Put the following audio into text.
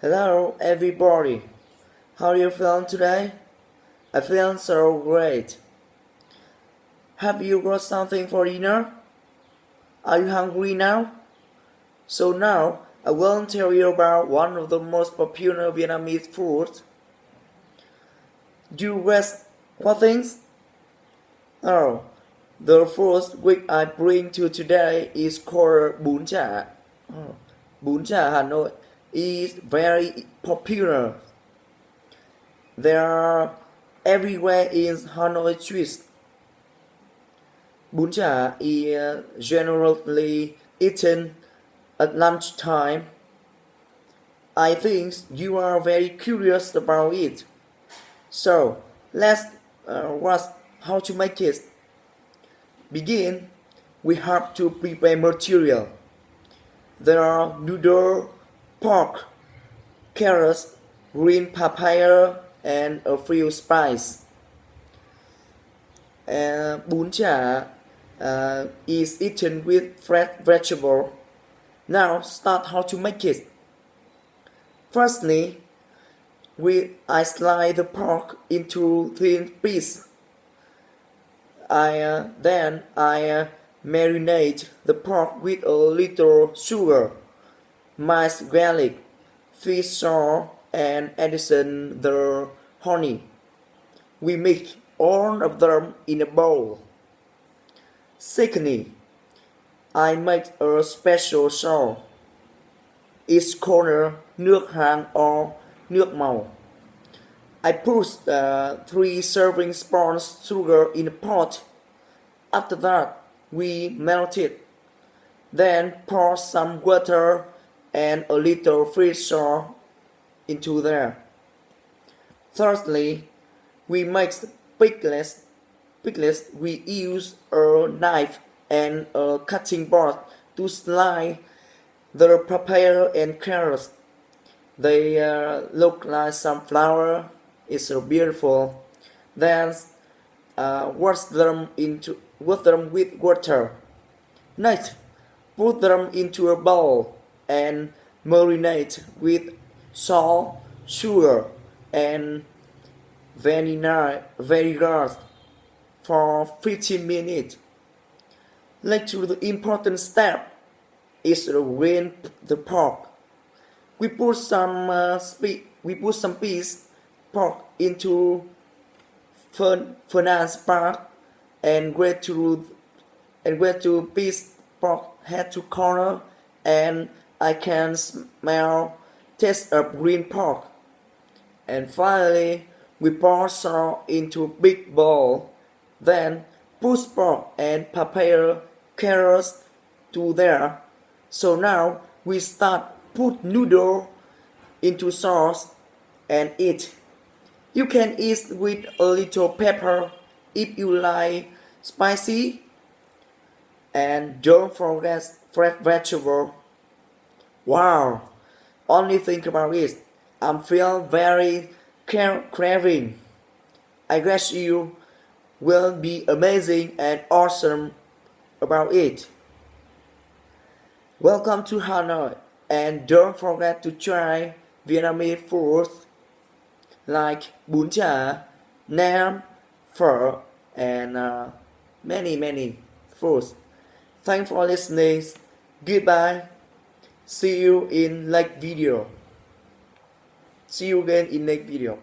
Hello, everybody. How are you feeling today? I feel so great. Have you got something for dinner? Are you hungry now? So now, I will tell you about one of the most popular Vietnamese foods. Do you guess what things? Oh, the first which I bring to today is called bún chả. Oh, bún chả Hà Nội is very popular. They are everywhere in Hanoi streets. Bún chả is generally eaten at lunchtime. I think you are very curious about it. So let's watch how to make it. Begin. We have to prepare material. There are noodle, pork, carrots, green papaya, and a few spices. Bún chả is eaten with fresh vegetable. Now start how to make it. Firstly, I slice the pork into thin pieces. Then I marinate the pork with a little sugar, minced garlic, fish sauce, and addition the honey. We mix all of them in a bowl. Secondly, I make a special sauce. It's called nước hang or nước màu. I put 3 serving spoons sugar in a pot. After that, we melt it. Then pour some water and a little fish sauce into there. Thirdly, we mix pickles. We use a knife and a cutting board to slice the papaya and carrots. They look like some flower. It's so beautiful. Then wash them with water. Next, put them into a bowl and marinate with salt, sugar, and vinegar for 15 minutes. Later, the important step is to rinse the pork. We put some piece pork into furnace part and grate to piece pork head to corner, and I can smell taste of green pork. And finally, we pour sauce into big bowl. Then put pork and papaya carrots to there. So now we start put noodle into sauce and eat. You can eat with a little pepper if you like spicy. And don't forget fresh vegetable. Wow! Only think about it. I'm feeling very craving. I guess you will be amazing and awesome about it. Welcome to Hanoi, and don't forget to try Vietnamese foods like bún chả, nam, phở, and many foods. Thanks for listening. Goodbye. See you in next video. See you again in next video.